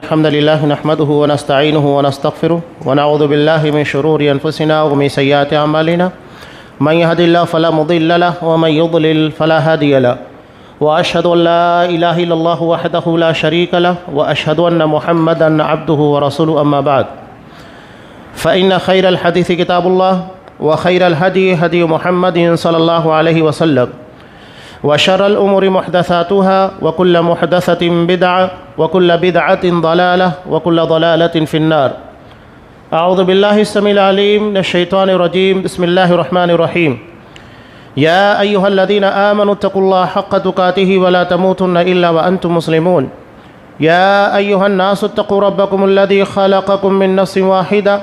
الحمد لله نحمده ونستعينه ونستغفره ونعوذ بالله من شرور أنفسنا ومن سيئات أعمالنا من يهد الله فلا مضل له ومن يضلل فلا هادي له وأشهد أن لا إله إلا الله وحده لا شريك له وأشهد أن محمدا عبده ورسوله أما بعد فإن خير الحديث كتاب الله وخير الهدي هدي محمد صلى الله عليه وسلم وشر الأمور محدثاتها وكل محدثة بدعة وكل بدعة ضلالة وكل ضلالة في النار. أعوذ بالله السميع العليم من الشيطان الرجيم. بسم الله الرحمن الرحيم. يا أيها الذين آمنوا اتقوا الله حق تقاته ولا تموتن إلا وأنتم مسلمون. يا أيها الناس اتقوا ربكم الذي خلقكم من نفس واحدة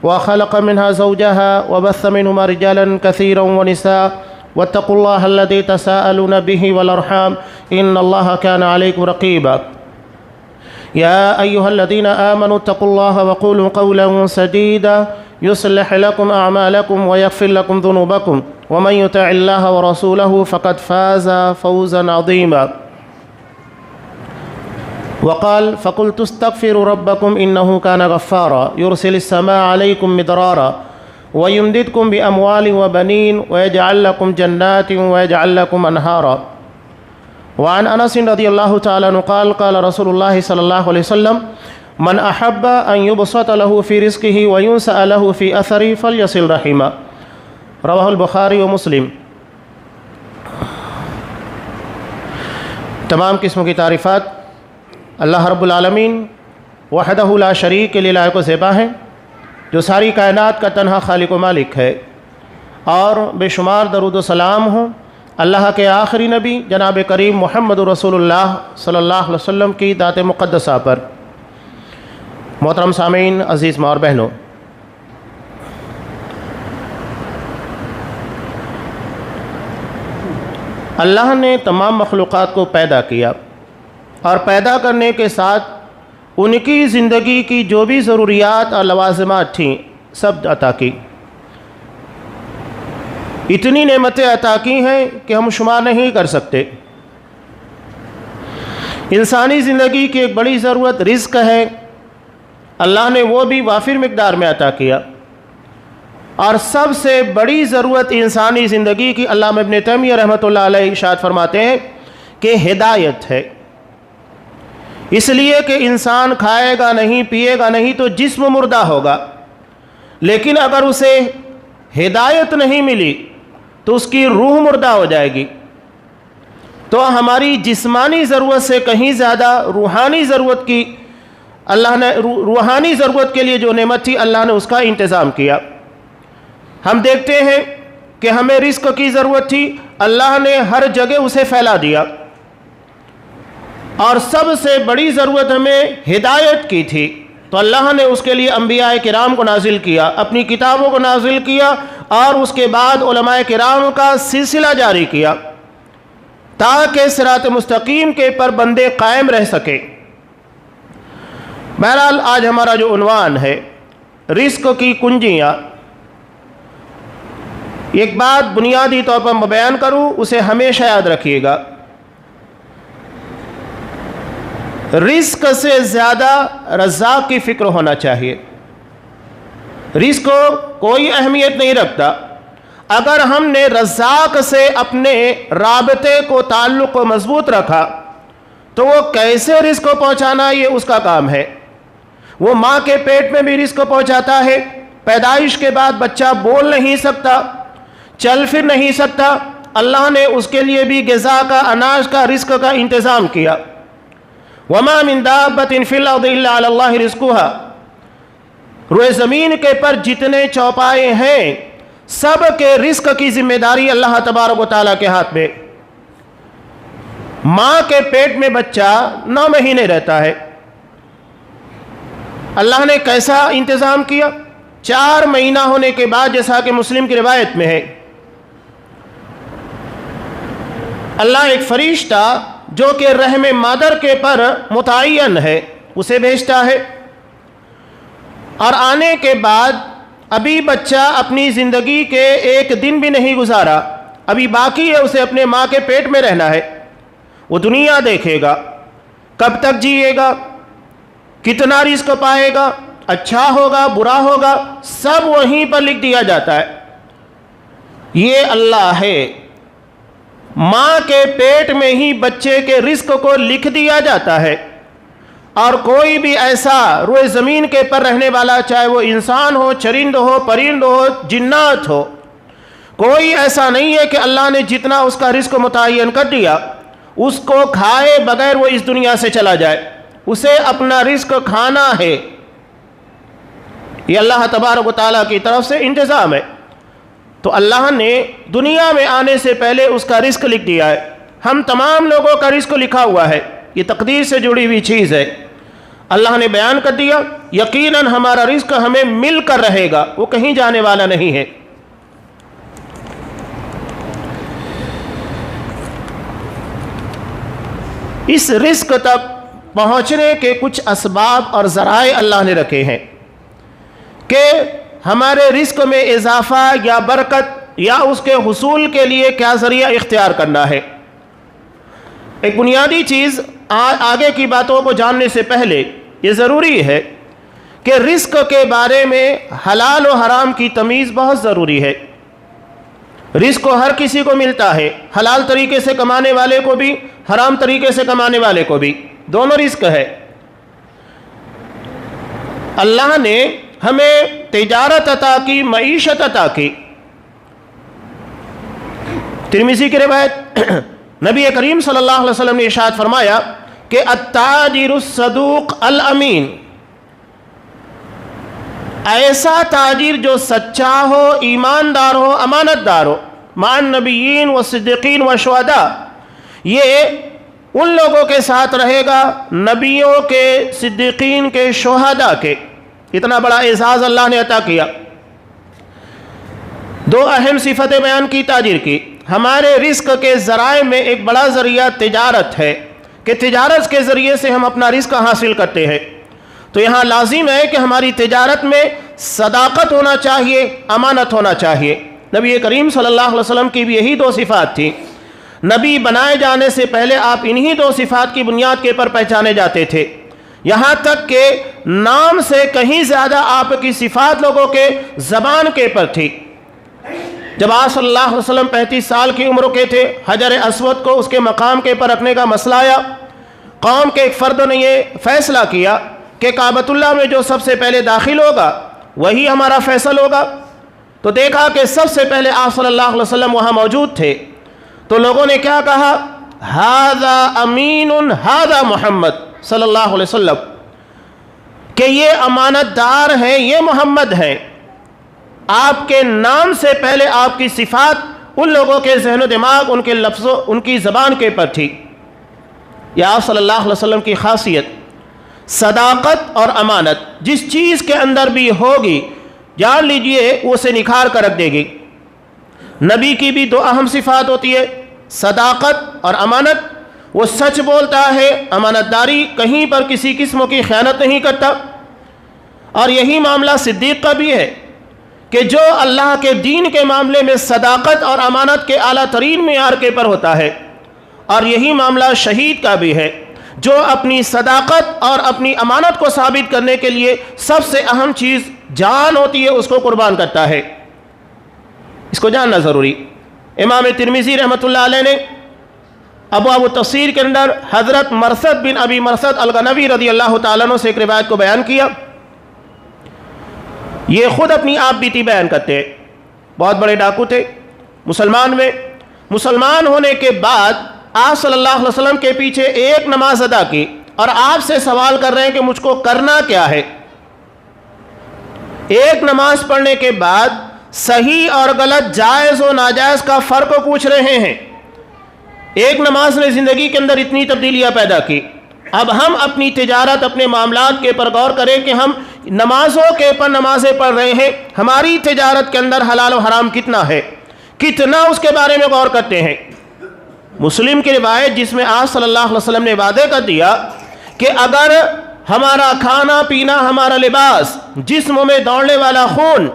وخلق منها زوجها وبث منهما رجالا كثيرا ونساء واتقوا الله الذي تساءلون به والأرحام إن الله كان عليكم رقيبا. يا أيها الذين آمنوا اتقوا الله وقولوا قولا سديدا يصلح لكم أعمالكم ويغفر لكم ذنوبكم ومن يطع الله ورسوله فقد فاز فوزا عظيما. وقال فقلت استغفروا ربكم إنه كان غفارا يرسل السماء عليكم مدرارا ويمددكم بأموال وبنين ويجعل لكم جنات ويجعل لكم أنهارا. وعن أنس رضي الله تعالى عنه قال قال رسول الله صلى الله عليه وسلم من أحب أن يبسط له في رزقه وينسأ له في أثره فليصل رحمه. رواه البخاری و مسلم. تمام قسموں کی تعریفات اللہ رب العالمین وحدہ لا شریک کے لیے لائق و زیبا ہیں، جو ساری کائنات کا تنہا خالق و مالک ہے، اور بے شمار درود و سلام ہوں اللہ کے آخری نبی جناب کریم محمد رسول اللہ صلی اللہ علیہ وسلم کی ذات مقدسہ پر۔ محترم سامعین، عزیز ماں اور بہنوں، اللہ نے تمام مخلوقات کو پیدا کیا اور پیدا کرنے کے ساتھ ان کی زندگی کی جو بھی ضروریات اور لوازمات تھیں سب عطا کی۔ اتنی نعمتیں عطا کی ہیں کہ ہم شمار نہیں کر سکتے۔ انسانی زندگی کی ایک بڑی ضرورت رزق ہے، اللہ نے وہ بھی وافر مقدار میں عطا کیا۔ اور سب سے بڑی ضرورت انسانی زندگی کی علامہ ابن تیمیہ رحمۃ اللہ علیہ ارشاد فرماتے ہیں کہ ہدایت ہے۔ اس لیے کہ انسان کھائے گا نہیں، پیے گا نہیں تو جسم مردہ ہوگا، لیکن اگر اسے ہدایت نہیں ملی تو اس کی روح مردہ ہو جائے گی۔ تو ہماری جسمانی ضرورت سے کہیں زیادہ روحانی ضرورت کی اللہ نے روحانی ضرورت کے لیے جو نعمت تھی اللہ نے اس کا انتظام کیا۔ ہم دیکھتے ہیں کہ ہمیں رزق کی ضرورت تھی، اللہ نے ہر جگہ اسے پھیلا دیا۔ اور سب سے بڑی ضرورت ہمیں ہدایت کی تھی تو اللہ نے اس کے لیے انبیاء کرام کو نازل کیا، اپنی کتابوں کو نازل کیا، اور اس کے بعد علماء کرام کا سلسلہ جاری کیا تاکہ صراط مستقیم کے پر بندے قائم رہ سکے۔ بہرحال آج ہمارا جو عنوان ہے رزق کی کنجیاں، ایک بات بنیادی طور پر میں بیان کروں، اسے ہمیشہ یاد رکھیے گا۔ رزق سے زیادہ رزاق کی فکر ہونا چاہیے۔ رزق کوئی اہمیت نہیں رکھتا، اگر ہم نے رزاق سے اپنے رابطے کو تعلق کو مضبوط رکھا تو وہ کیسے رزق کو پہنچانا یہ اس کا کام ہے۔ وہ ماں کے پیٹ میں بھی رزق کو پہنچاتا ہے، پیدائش کے بعد بچہ بول نہیں سکتا، چل پھر نہیں سکتا، اللہ نے اس کے لیے بھی غذا کا، اناج کا، رزق کا انتظام کیا۔ وَمَا مِن دَابَّةٍ فِي الْأَرْضِ إِلَّا عَلَى اللَّهِ رِزْقُهَا۔ روئے زمین کے پر جتنے چوپائے ہیں سب کے رزق کی ذمہ داری اللہ تبارک و تعالیٰ کے ہاتھ میں۔ ماں کے پیٹ میں بچہ 9 مہینے رہتا ہے، اللہ نے کیسا انتظام کیا؟ 4 مہینہ ہونے کے بعد، جیسا کہ مسلم کی روایت میں ہے، اللہ ایک فرشتہ جو کہ رحم مادر کے پر متعین ہے اسے بھیجتا ہے، اور آنے کے بعد ابھی بچہ اپنی زندگی کے 1 دن بھی نہیں گزارا، ابھی باقی ہے اسے اپنے ماں کے پیٹ میں رہنا ہے۔ وہ دنیا دیکھے گا، کب تک جیے گا، کتنا رزق پائے گا، اچھا ہوگا برا ہوگا، سب وہیں پر لکھ دیا جاتا ہے۔ یہ اللہ ہے، ماں کے پیٹ میں ہی بچے کے رزق کو لکھ دیا جاتا ہے، اور کوئی بھی ایسا روئے زمین کے پر رہنے والا، چاہے وہ انسان ہو، چرند ہو، پرند ہو، جنات ہو، کوئی ایسا نہیں ہے کہ اللہ نے جتنا اس کا رزق متعین کر دیا اس کو کھائے بغیر وہ اس دنیا سے چلا جائے۔ اسے اپنا رزق کھانا ہے، یہ اللہ تبارک و تعالیٰ کی طرف سے انتظام ہے۔ تو اللہ نے دنیا میں آنے سے پہلے اس کا رزق لکھ دیا ہے۔ ہم تمام لوگوں کا رزق لکھا ہوا ہے، یہ تقدیر سے جڑی ہوئی چیز ہے۔ اللہ نے بیان کر دیا یقیناً ہمارا رزق ہمیں مل کر رہے گا، وہ کہیں جانے والا نہیں ہے۔ اس رزق تک پہنچنے کے کچھ اسباب اور ذرائع اللہ نے رکھے ہیں کہ ہمارے رزق میں اضافہ یا برکت یا اس کے حصول کے لیے کیا ذریعہ اختیار کرنا ہے۔ ایک بنیادی چیز آگے کی باتوں کو جاننے سے پہلے یہ ضروری ہے کہ رزق کے بارے میں حلال و حرام کی تمیز بہت ضروری ہے۔ رزق ہر کسی کو ملتا ہے، حلال طریقے سے کمانے والے کو بھی، حرام طریقے سے کمانے والے کو بھی، دونوں رزق ہے۔ اللہ نے ہمیں تجارت عطا کی، معیشت عطا کی۔ ترمذی کی روایت، نبی کریم صلی اللہ علیہ وسلم نے ارشاد فرمایا کہ التاجر الصدوق الامین، ایسا تاجر جو سچا ہو، ایماندار ہو، امانت دار ہو، مع النبیین والصدیقین والشہداء، یہ ان لوگوں کے ساتھ رہے گا، نبیوں کے، صدیقین کے، شہداء کے۔ اتنا بڑا اعزاز اللہ نے عطا کیا۔ دو اہم صفتیں بیان کی تاجر کی۔ ہمارے رزق کے ذرائع میں ایک بڑا ذریعہ تجارت ہے کہ تجارت کے ذریعے سے ہم اپنا رزق حاصل کرتے ہیں۔ تو یہاں لازم ہے کہ ہماری تجارت میں صداقت ہونا چاہیے، امانت ہونا چاہیے۔ نبی کریم صلی اللہ علیہ وسلم کی بھی یہی دو صفات تھیں۔ نبی بنائے جانے سے پہلے آپ انہی دو صفات کی بنیاد کے پر پہچانے جاتے تھے، یہاں تک کہ نام سے کہیں زیادہ آپ کی صفات لوگوں کے زبان کے پر تھی۔ جب آپ صلی اللہ علیہ وسلم 35 سال کی عمر کے تھے، حجر اسود کو اس کے مقام کے پر رکھنے کا مسئلہ آیا۔ قوم کے ایک فرد نے یہ فیصلہ کیا کہ کعبۃ اللہ میں جو سب سے پہلے داخل ہوگا وہی ہمارا فیصل ہوگا۔ تو دیکھا کہ سب سے پہلے آپ صلی اللہ علیہ وسلم وہاں موجود تھے، تو لوگوں نے کیا کہا؟ ھذا امین ھذا محمد صلی اللہ علیہ وسلم، کہ یہ امانت دار ہیں، یہ محمد ہیں۔ آپ کے نام سے پہلے آپ کی صفات ان لوگوں کے ذہن و دماغ، ان کے لفظوں، ان کی زبان کے پر تھی۔ یہ آپ صلی اللہ علیہ وسلم کی خاصیت، صداقت اور امانت جس چیز کے اندر بھی ہوگی جان لیجئے وہ اسے نکھار کر رکھ دے گی۔ نبی کی بھی دو اہم صفات ہوتی ہے، صداقت اور امانت۔ وہ سچ بولتا ہے، امانت داری، کہیں پر کسی قسم کی خیانت نہیں کرتا۔ اور یہی معاملہ صدیق کا بھی ہے کہ جو اللہ کے دین کے معاملے میں صداقت اور امانت کے اعلیٰ ترین معیار کے پر ہوتا ہے۔ اور یہی معاملہ شہید کا بھی ہے، جو اپنی صداقت اور اپنی امانت کو ثابت کرنے کے لیے سب سے اہم چیز جان ہوتی ہے، اس کو قربان کرتا ہے۔ اس کو جاننا ضروری۔ امام ترمذی رحمۃ اللہ علیہ نے ابواب التفسیر کے اندر حضرت مرثد بن ابی مرثد الغنوی رضی اللہ تعالیٰ عنہ سے ایک روایت کو بیان کیا۔ یہ خود اپنی آپ بیتی بیان کرتے ہیں۔ بہت بڑے ڈاکو تھے مسلمان میں۔ مسلمان ہونے کے بعد آپ صلی اللہ علیہ وسلم کے پیچھے ایک نماز ادا کی اور آپ سے سوال کر رہے ہیں کہ مجھ کو کرنا کیا ہے۔ ایک نماز پڑھنے کے بعد صحیح اور غلط، جائز و ناجائز کا فرق پوچھ رہے ہیں۔ ایک نماز نے زندگی کے اندر اتنی تبدیلیاں پیدا کی۔ اب ہم اپنی تجارت، اپنے معاملات کے پر غور کریں کہ ہم نمازوں کے پر نمازیں پڑھ رہے ہیں، ہماری تجارت کے اندر حلال و حرام کتنا ہے، کتنا اس کے بارے میں غور کرتے ہیں۔ مسلم کی روایت جس میں آپ صلی اللہ علیہ وسلم نے وعدے کر دیا کہ اگر ہمارا کھانا پینا، ہمارا لباس، جسم میں دوڑنے والا خون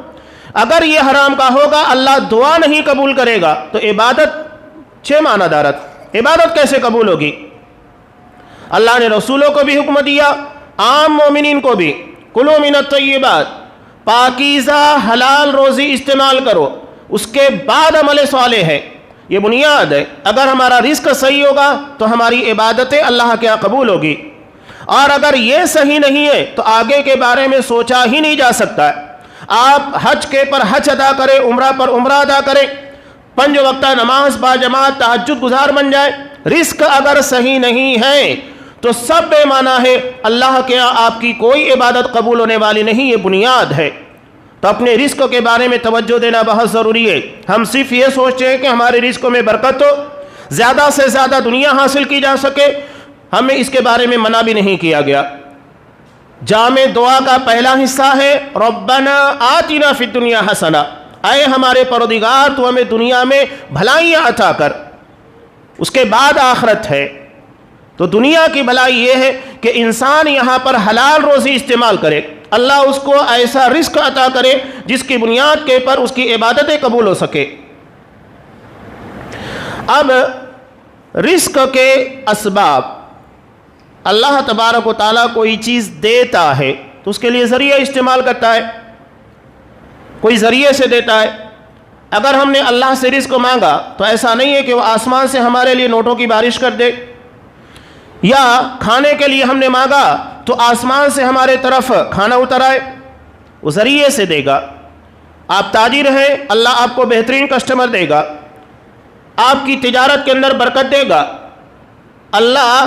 اگر یہ حرام کا ہوگا، اللہ دعا نہیں قبول کرے گا، تو عبادت چھ معنی دارت، عبادت کیسے قبول ہوگی؟ اللہ نے رسولوں کو بھی حکم دیا، عام مومنین کو بھی کلوا من الطیبات، پاکیزہ حلال روزی استعمال کرو، اس کے بعد عمل صالح ہے، یہ بنیاد ہے۔ اگر ہمارا رزق صحیح ہوگا تو ہماری عبادتیں اللہ کے یہاں قبول ہوگی، اور اگر یہ صحیح نہیں ہے تو آگے کے بارے میں سوچا ہی نہیں جا سکتا ہے۔ آپ حج کے پر حج ادا کریں، عمرہ پر عمرہ ادا کریں، 5 وقتہ نماز با جماعت تہجد گزار بن جائے، رزق اگر صحیح نہیں ہے تو سب بے معنی ہے، اللہ کے یہاں آپ کی کوئی عبادت قبول ہونے والی نہیں، یہ بنیاد ہے۔ تو اپنے رزق کے بارے میں توجہ دینا بہت ضروری ہے۔ ہم صرف یہ سوچتے ہیں کہ ہمارے رزق میں برکت ہو، زیادہ سے زیادہ دنیا حاصل کی جا سکے، ہمیں اس کے بارے میں منع بھی نہیں کیا گیا۔ جامع دعا کا پہلا حصہ ہے ربنا آتنا فی الدنیا حسنہ، اے ہمارے پروردگار تو ہمیں دنیا میں بھلائیاں عطا کر، اس کے بعد آخرت ہے۔ تو دنیا کی بھلائی یہ ہے کہ انسان یہاں پر حلال روزی استعمال کرے، اللہ اس کو ایسا رزق عطا کرے جس کی بنیاد کے پر اس کی عبادتیں قبول ہو سکے۔ اب رزق کے اسباب، اللہ تبارک و تعالیٰ کوئی چیز دیتا ہے تو اس کے لیے ذریعہ استعمال کرتا ہے، کوئی ذریعے سے دیتا ہے۔ اگر ہم نے اللہ سے رزق مانگا تو ایسا نہیں ہے کہ وہ آسمان سے ہمارے لیے نوٹوں کی بارش کر دے، یا کھانے کے لیے ہم نے مانگا تو آسمان سے ہمارے طرف کھانا اتر آئے، وہ ذریعے سے دے گا۔ آپ تاجر ہیں، اللہ آپ کو بہترین کسٹمر دے گا، آپ کی تجارت کے اندر برکت دے گا۔ اللہ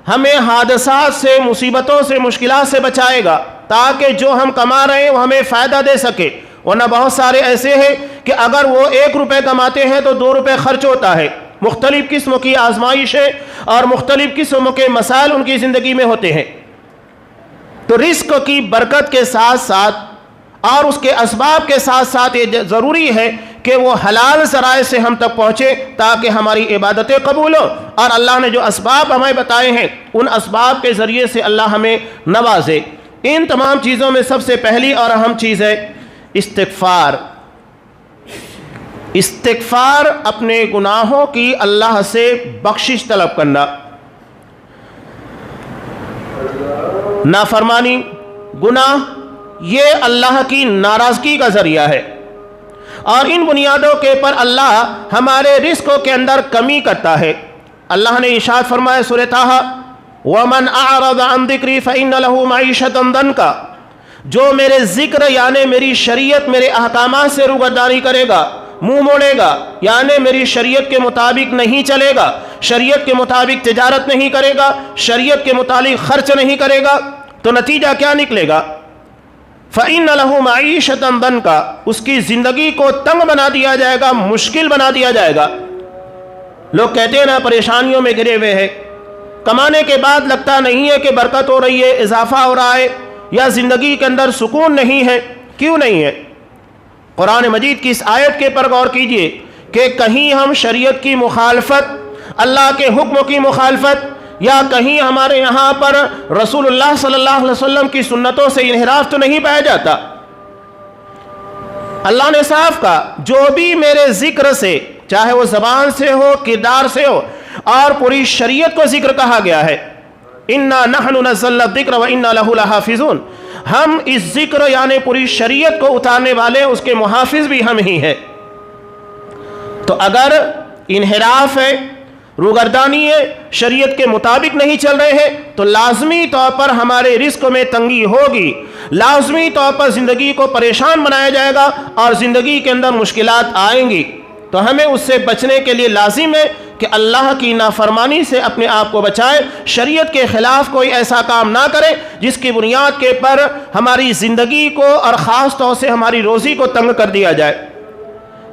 ہمیں حادثات سے، مصیبتوں سے، مشکلات سے بچائے گا تاکہ جو ہم کما رہے ہیں وہ ہمیں فائدہ دے سکے۔ ورنہ بہت سارے ایسے ہیں کہ اگر وہ 1 روپے کماتے ہیں تو 2 روپے خرچ ہوتا ہے، مختلف قسم کی آزمائشیں اور مختلف قسم کے مسائل ان کی زندگی میں ہوتے ہیں۔ تو رزق کی برکت کے ساتھ ساتھ اور اس کے اسباب کے ساتھ ساتھ یہ ضروری ہے کہ وہ حلال ذرائع سے ہم تک پہنچے تاکہ ہماری عبادتیں قبول ہوں، اور اللہ نے جو اسباب ہمیں بتائے ہیں ان اسباب کے ذریعے سے اللہ ہمیں نوازے۔ ان تمام چیزوں میں سب سے پہلی اور اہم چیز ہے استغفار۔ استغفار، اپنے گناہوں کی اللہ سے بخشش طلب کرنا۔ نافرمانی، گناہ، یہ اللہ کی ناراضگی کا ذریعہ ہے، اور ان بنیادوں کے پر اللہ ہمارے رزقوں کے اندر کمی کرتا ہے۔ اللہ نے ارشاد فرمایا سورہ طٰہٰ وَمَنْ أَعْرَضَ عَنْ ذِكْرِي فَإِنَّ لَهُ مَعِيشَةً ضَنْكَ، جو میرے ذکر یعنی میری شریعت، میرے احکامات سے روگردانی کرے گا، منہ موڑے گا، یعنی میری شریعت کے مطابق نہیں چلے گا، شریعت کے مطابق تجارت نہیں کرے گا، شریعت کے مطابق خرچ نہیں کرے گا، تو نتیجہ کیا نکلے گا؟ فَإِنَّ لَهُ مَعِيشَةً ضَنْكَ، اس کی زندگی کو تنگ بنا دیا جائے گا، مشکل بنا دیا جائے گا۔ لوگ کہتے ہیں نا پریشانیوں میں گھرے ہوئے ہیں، کمانے کے بعد لگتا نہیں ہے کہ برکت ہو رہی ہے، اضافہ ہو رہا ہے، یا زندگی کے اندر سکون نہیں ہے۔ کیوں نہیں ہے؟ قرآن مجید کی اس آیت کے پر غور کیجئے کہ کہیں ہم شریعت کی مخالفت، اللہ کے حکم کی مخالفت، یا کہیں ہمارے یہاں پر رسول اللہ صلی اللہ علیہ وسلم کی سنتوں سے انحراف تو نہیں پایا جاتا۔ اللہ نے صاف کہا جو بھی میرے ذکر سے، چاہے وہ زبان سے ہو، کردار سے ہو، اور پوری شریعت کو ذکر کہا گیا ہے، اِنَّا نَحْنُ نَزَّلْنَا الذِّكْرَ وَإِنَّا لَهُ لَحَافِظُونَ، ہم اس ذکر یعنی پوری شریعت کو اتارنے والے، اس کے محافظ بھی ہم ہی ہیں۔ تو اگر انحراف ہے، روگردانی ہے، شریعت کے مطابق نہیں چل رہے ہیں، تو لازمی طور پر ہمارے رزق میں تنگی ہوگی، لازمی طور پر زندگی کو پریشان بنایا جائے گا، اور زندگی کے اندر مشکلات آئیں گی۔ تو ہمیں اس سے بچنے کے لیے لازم ہے کہ اللہ کی نافرمانی سے اپنے آپ کو بچائے، شریعت کے خلاف کوئی ایسا کام نہ کرے جس کی بنیاد کے پر ہماری زندگی کو اور خاص طور سے ہماری روزی کو تنگ کر دیا جائے۔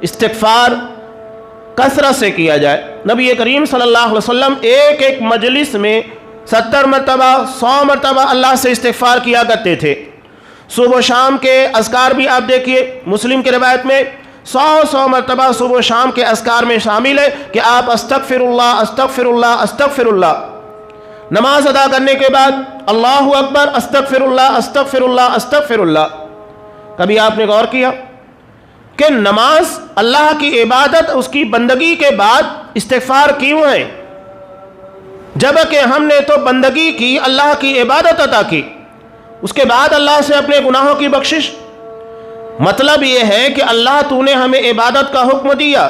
استغفار کثرت سے کیا جائے۔ نبی کریم صلی اللہ علیہ وسلم ایک ایک مجلس میں 70 مرتبہ 100 مرتبہ اللہ سے استغفار کیا کرتے تھے۔ صبح و شام کے اذکار بھی آپ دیکھیے، مسلم کی روایت میں 100 مرتبہ صبح و شام کے اذکار میں شامل ہے کہ آپ استغفر اللہ استغفر اللہ استغفر اللہ۔ نماز ادا کرنے کے بعد اللہ اکبر، استغفر اللہ استغفر اللہ استغفر اللہ۔ کبھی آپ نے غور کیا کہ نماز اللہ کی عبادت، اس کی بندگی کے بعد استغفار کیوں ہے؟ جبکہ ہم نے تو بندگی کی، اللہ کی عبادت ادا کی، اس کے بعد اللہ سے اپنے گناہوں کی بخشش. مطلب یہ ہے کہ اللہ تو نے ہمیں عبادت کا حکم دیا،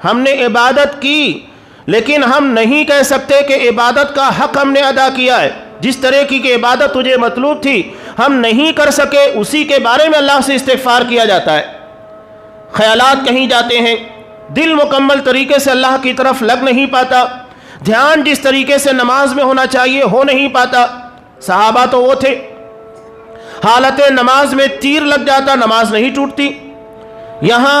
ہم نے عبادت کی، لیکن ہم نہیں کہہ سکتے کہ عبادت کا حق ہم نے ادا کیا ہے. جس طرح کی عبادت تجھے مطلوب تھی ہم نہیں کر سکے، اسی کے بارے میں اللہ سے استغفار کیا جاتا ہے. خیالات کہیں جاتے ہیں، دل مکمل طریقے سے اللہ کی طرف لگ نہیں پاتا، دھیان جس طریقے سے نماز میں ہونا چاہیے ہو نہیں پاتا. صحابہ تو وہ تھے، حالت نماز میں تیر لگ جاتا، نماز نہیں ٹوٹتی. یہاں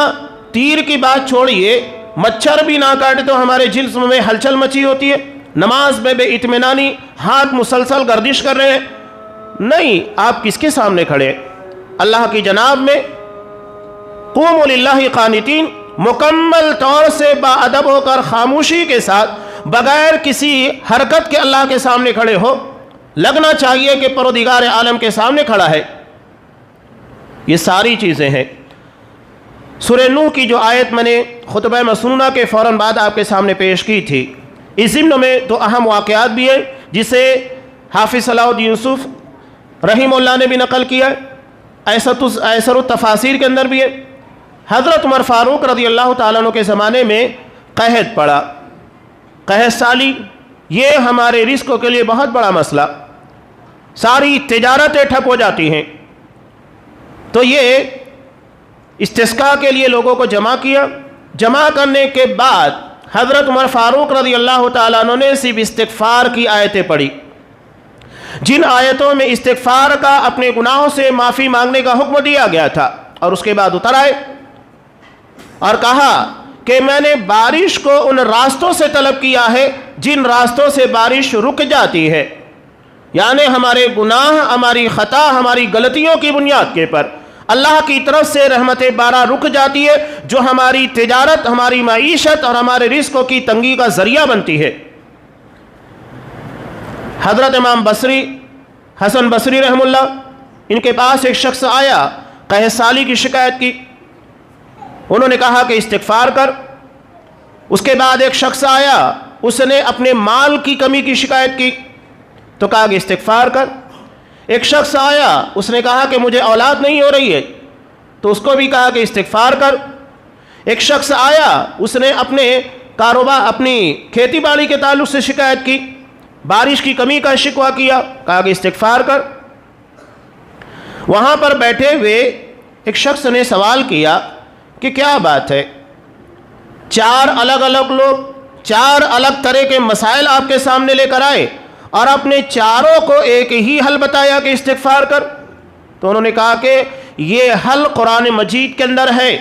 تیر کی بات چھوڑیے، مچھر بھی نہ کاٹے تو ہمارے جسم میں ہلچل مچی ہوتی ہے. نماز میں بے اطمینانی، ہاتھ مسلسل گردش کر رہے ہیں. نہیں، آپ کس کے سامنے کھڑے ہیں؟ اللہ کی جناب میں. قوموا للہ قانتین، مکمل طور سے با ادب ہو کر خاموشی کے ساتھ بغیر کسی حرکت کے اللہ کے سامنے کھڑے ہو. لگنا چاہیے کہ پروردگار عالم کے سامنے کھڑا ہے. یہ ساری چیزیں ہیں. سورہ نوح کی جو آیت میں نے خطبہ مسنونہ کے فوراً بعد آپ کے سامنے پیش کی تھی، اس ضمن میں دو اہم واقعات بھی ہیں جسے حافظ صلاح الدین یوسف رحمہ اللہ نے بھی نقل کیا ہے، ایسر التفاسیر کے اندر بھی ہے. حضرت عمر فاروق رضی اللہ تعالیٰ عنہ کے زمانے میں قحط پڑا. قحط سالی یہ ہمارے رزق کے لیے بہت بڑا مسئلہ، ساری تجارتیں ٹھپ ہو جاتی ہیں. تو یہ استسقاء کے لیے لوگوں کو جمع کیا. جمع کرنے کے بعد حضرت عمر فاروق رضی اللہ تعالیٰ عنہ نے صرف استغفار کی آیتیں پڑھی، جن آیتوں میں استغفار کا، اپنے گناہوں سے معافی مانگنے کا حکم دیا گیا تھا. اور اس کے بعد اتر آئے اور کہا کہ میں نے بارش کو ان راستوں سے طلب کیا ہے جن راستوں سے بارش رک جاتی ہے، یعنی ہمارے گناہ، ہماری خطا، ہماری غلطیوں کی بنیاد کے پر اللہ کی طرف سے رحمت بارہ رک جاتی ہے، جو ہماری تجارت، ہماری معیشت اور ہمارے رزقوں کی تنگی کا ذریعہ بنتی ہے. حضرت امام بصری، حسن بصری رحم اللہ، ان کے پاس ایک شخص آیا، قحط سالی کی شکایت کی. انہوں نے کہا کہ استغفار کر. اس کے بعد ایک شخص آیا، اس نے اپنے مال کی کمی کی شکایت کی تو کہا کہ استغفار کر. ایک شخص آیا، اس نے کہا کہ مجھے اولاد نہیں ہو رہی ہے تو اس کو بھی کہا کہ استغفار کر. ایک شخص آیا، اس نے اپنے کاروبار، اپنی کھیتی باڑی کے تعلق سے شکایت کی، بارش کی کمی کا شکوہ کیا، کہا کہ استغفار کر. وہاں پر بیٹھے ہوئے ایک شخص نے سوال کیا کہ کیا بات ہے، چار الگ الگ لوگ، چار الگ طرح کے مسائل آپ کے سامنے لے کر آئے اور اپنے چاروں کو ایک ہی حل بتایا کہ استغفار کر. تو انہوں نے کہا کہ یہ حل قرآن مجید کے اندر ہے.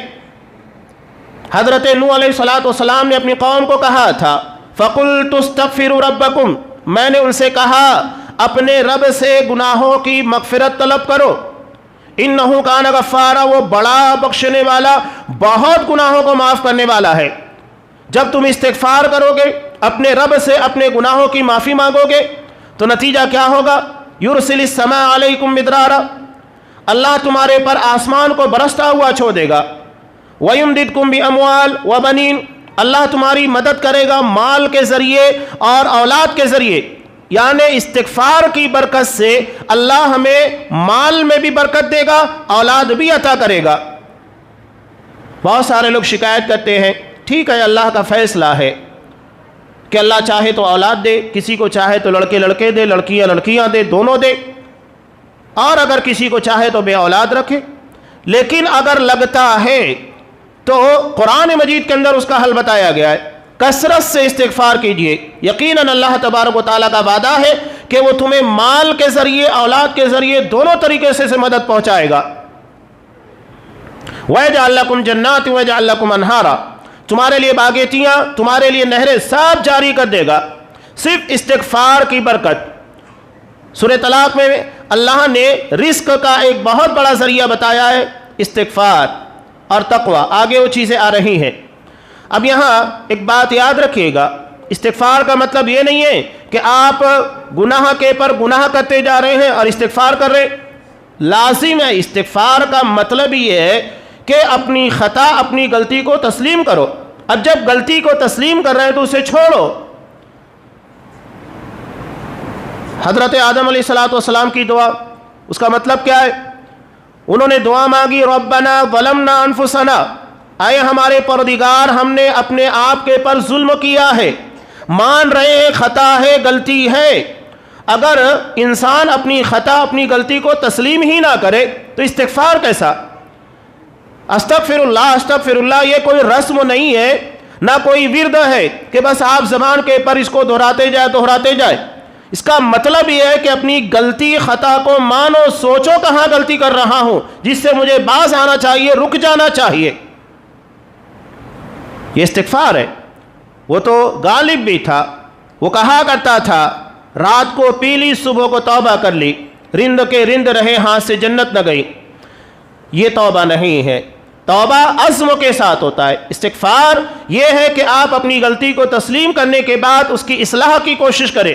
حضرت نوح علیہ السلام نے اپنی قوم کو کہا تھا، فَقُلْتُ اسْتَغْفِرُوا رَبَّكُمْ، میں نے ان سے کہا اپنے رب سے گناہوں کی مغفرت طلب کرو. اِنَّهُ كَانَ غَفَّارًا، وہ بڑا بخشنے والا، بہت گناہوں کو معاف کرنے والا ہے. جب تم استغفار کرو گے، اپنے رب سے اپنے گناہوں کی معافی مانگو گے تو نتیجہ کیا ہوگا؟ یرسل السماء علیکم مدرارا، اللہ تمہارے پر آسمان کو برستا ہوا چھوڑ دے گا. ویمددکم باموال وبنین، اللہ تمہاری مدد کرے گا مال کے ذریعے اور اولاد کے ذریعے. یعنی استغفار کی برکت سے اللہ ہمیں مال میں بھی برکت دے گا، اولاد بھی عطا کرے گا. بہت سارے لوگ شکایت کرتے ہیں، ٹھیک ہے اللہ کا فیصلہ ہے کہ اللہ چاہے تو اولاد دے، کسی کو چاہے تو لڑکے لڑکے دے، لڑکیاں لڑکیاں دے، دونوں دے، اور اگر کسی کو چاہے تو بے اولاد رکھے. لیکن اگر لگتا ہے تو قرآن مجید کے اندر اس کا حل بتایا گیا ہے، کثرت سے استغفار کیجئے. یقیناً اللہ تبارک و تعالیٰ کا وعدہ ہے کہ وہ تمہیں مال کے ذریعے، اولاد کے ذریعے، دونوں طریقے سے مدد پہنچائے گا. وَيَجْعَلْ لَكُمْ جَنَّاتٍ وَيَجْعَلْ لَكُمْ أَنْهَارًا، تمہارے لیے باغیچیاں، تمہارے لیے نہریں سب جاری کر دے گا صرف استغفار کی برکت. سورہ طلاق میں اللہ نے رزق کا ایک بہت بڑا ذریعہ بتایا ہے، استغفار اور تقوی. آگے وہ چیزیں آ رہی ہیں. اب یہاں ایک بات یاد رکھیے گا، استغفار کا مطلب یہ نہیں ہے کہ آپ گناہ کے پر گناہ کرتے جا رہے ہیں اور استغفار کر رہے ہیں. لازم ہے، استغفار کا مطلب یہ ہے کہ اپنی خطا، اپنی غلطی کو تسلیم کرو. اب جب غلطی کو تسلیم کر رہے ہیں تو اسے چھوڑو. حضرت آدم علیہ السلام کی دعا، اس کا مطلب کیا ہے؟ انہوں نے دعا مانگی ربنا ظلمنا انفسنا، اے ہمارے پروردگار ہم نے اپنے آپ کے پر ظلم کیا ہے، مان رہے ہیں خطا ہے، غلطی ہے۔ اگر انسان اپنی خطا اپنی غلطی کو تسلیم ہی نہ کرے تو استغفار کیسا؟ استغفر اللہ یہ کوئی رسم نہیں ہے، نہ کوئی ورد ہے کہ بس آپ زبان کے پر اس کو دہراتے جائے۔ اس کا مطلب یہ ہے کہ اپنی غلطی خطا کو مانو، سوچو کہاں غلطی کر رہا ہوں جس سے مجھے باز آنا چاہیے، رک جانا چاہیے، یہ استغفار ہے۔ وہ تو غالب بھی تھا، وہ کہا کرتا تھا رات کو پی لی صبح کو توبہ کر لی، رند کے رند رہے ہاتھ سے جنت نہ گئی۔ یہ توبہ نہیں ہے، توبہ عزم کے ساتھ ہوتا ہے۔ استغفار یہ ہے کہ آپ اپنی غلطی کو تسلیم کرنے کے بعد اس کی اصلاح کی کوشش کریں۔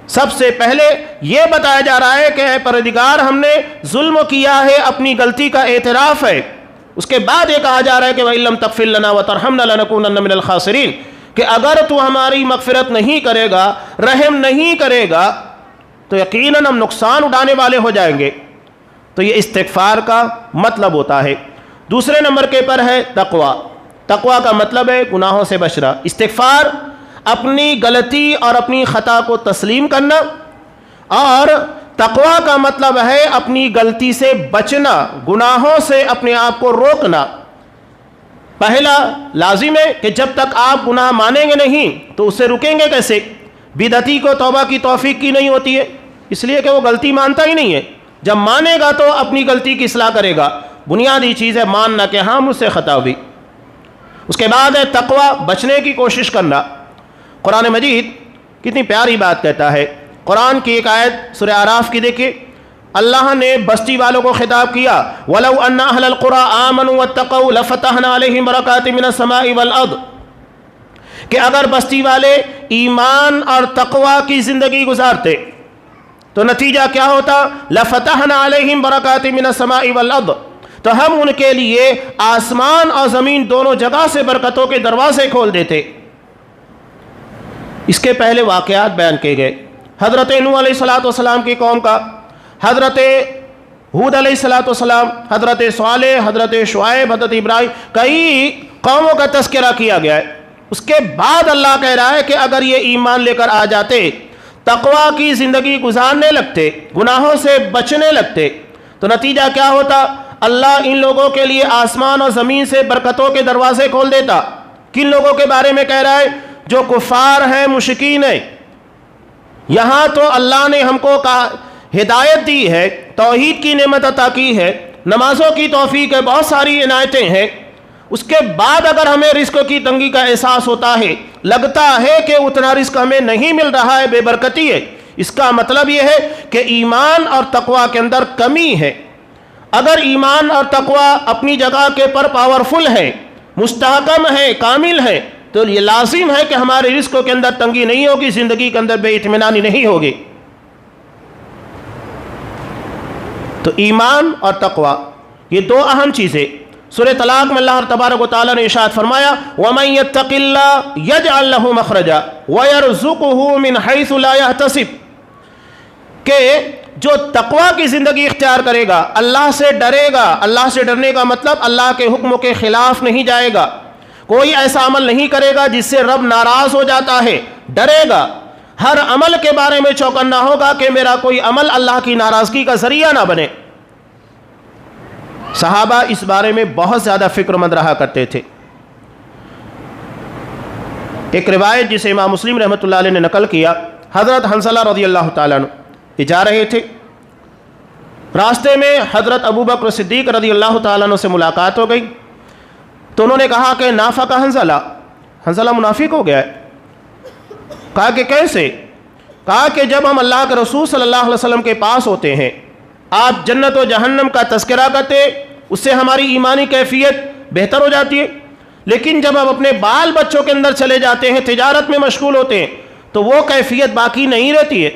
سب سے پہلے یہ بتایا جا رہا ہے کہ اے پروردگار ہم نے ظلم کیا ہے، اپنی غلطی کا اعتراف ہے۔ اس کے بعد یہ کہا جا رہا ہے کہ وَإِن لَّمْ تَغْفِرْ لَنَا وَتَرْحَمْنَا لَنَكُونَنَّ مِنَ الْخَاسِرِينَ، کہ اگر تو ہماری مغفرت نہیں کرے گا، رحم نہیں کرے گا تو یقیناً ہم نقصان اٹھانے والے ہو جائیں گے۔ تو یہ استغفار کا مطلب ہوتا ہے۔ دوسرے نمبر کے پر ہے تقوی۔ تقوی کا مطلب ہے گناہوں سے بچنا۔ استغفار اپنی غلطی اور اپنی خطا کو تسلیم کرنا، اور تقوی کا مطلب ہے اپنی غلطی سے بچنا، گناہوں سے اپنے آپ کو روکنا۔ پہلا لازم ہے کہ جب تک آپ گناہ مانیں گے نہیں تو اسے رکیں گے کیسے؟ بدعتی کو توبہ کی توفیق کی نہیں ہوتی ہے، اس لیے کہ وہ غلطی مانتا ہی نہیں ہے۔ جب مانے گا تو اپنی غلطی کی اصلاح کرے گا۔ بنیادی چیز ہے ماننا کہ ہاں مجھ سے خطا ہوئی۔ اس کے بعد ہے تقوی، بچنے کی کوشش کرنا۔ قرآن مجید کتنی پیاری بات کہتا ہے۔ قرآن کی ایک آیت سورہ اعراف کی دیکھیں، اللہ نے بستی والوں کو خطاب کیا وَلَوْ أَنَّ أَهْلَ الْقُرَىٰ آمَنُوا وَاتَّقَوْا لَفَتَحْنَا عَلَيْهِمْ بَرَكَاتٍ مِّنَ السَّمَاءِ وَالْأَرْضِ، کہ اگر بستی والے ایمان اور تقوی کی زندگی گزارتے تو نتیجہ کیا ہوتا؟ لَفَتَحْنَا عَلَيْهِمْ بَرَكَاتٍ مِّنَ السَّمَاءِ وَالْأَرْضِ، تو ہم ان کے لیے آسمان اور زمین دونوں جگہ سے برکتوں کے دروازے کھول دیتے۔ اس کے پہلے واقعات بیان کیے گئے، حضرت نوح علیہ السلام کی قوم کا، حضرت ہود علیہ السلام، حضرت صالح، حضرت شعیب، حضرت ابراہیم، کئی قوموں کا تذکرہ کیا گیا ہے۔ اس کے بعد اللہ کہہ رہا ہے کہ اگر یہ ایمان لے کر آ جاتے، تقوی کی زندگی گزارنے لگتے، گناہوں سے بچنے لگتے، تو نتیجہ کیا ہوتا؟ اللہ ان لوگوں کے لیے آسمان اور زمین سے برکتوں کے دروازے کھول دیتا۔ کن لوگوں کے بارے میں کہہ رہا ہے؟ جو کفار ہیں، مشرکین ہیں۔ یہاں تو اللہ نے ہم کو ہدایت دی ہے، توحید کی نعمت عطا کی ہے، نمازوں کی توفیق ہے، بہت ساری عنایتیں ہیں۔ اس کے بعد اگر ہمیں رزق کی تنگی کا احساس ہوتا ہے، لگتا ہے کہ اتنا رزق ہمیں نہیں مل رہا ہے، بے برکتی ہے، اس کا مطلب یہ ہے کہ ایمان اور تقوی کے اندر کمی ہے۔ اگر ایمان اور تقوی اپنی جگہ کے پر پاورفل ہے، مستحکم ہے، کامل ہے، تو یہ لازم ہے کہ ہمارے رزق کے اندر تنگی نہیں ہوگی، زندگی کے اندر بے اطمینانی نہیں ہوگی۔ تو ایمان اور تقوی یہ دو اہم چیزیں۔ سورہ طلاق میں اللہ تبارک و تعالیٰ نے ارشاد فرمایا وَمَن يَتَّقِ اللَّهَ يَجْعَل لَّهُ مَخْرَجًا وَيَرْزُقْهُ مِنْ حَيْثُ لَا يَحْتَسِبُ، کہ جو تقوی کی زندگی اختیار کرے گا، اللہ سے ڈرے گا۔ اللہ سے ڈرنے کا مطلب اللہ کے حکم کے خلاف نہیں جائے گا، کوئی ایسا عمل نہیں کرے گا جس سے رب ناراض ہو جاتا ہے، ڈرے گا۔ ہر عمل کے بارے میں چوکنا ہوگا کہ میرا کوئی عمل اللہ کی ناراضگی کا ذریعہ نہ بنے۔ صحابہ اس بارے میں بہت زیادہ فکر مند رہا کرتے تھے۔ ایک روایت جسے امام مسلم رحمۃ اللہ علیہ نے نقل کیا، حضرت حنظلہ رضی اللہ تعالیٰ عنہ یہ جا رہے تھے، راستے میں حضرت ابوبکر صدیق رضی اللہ تعالیٰ عنہ سے ملاقات ہو گئی، تو انہوں نے کہا کہ نافق حنظلہ، حنظلہ منافق ہو گیا ہے۔ کہا کہ کیسے؟ کہا کہ جب ہم اللہ کے رسول صلی اللہ علیہ وسلم کے پاس ہوتے ہیں، آپ جنت و جہنم کا تذکرہ کرتے، اس سے ہماری ایمانی کیفیت بہتر ہو جاتی ہے، لیکن جب ہم اپنے بال بچوں کے اندر چلے جاتے ہیں، تجارت میں مشغول ہوتے ہیں، تو وہ کیفیت باقی نہیں رہتی ہے۔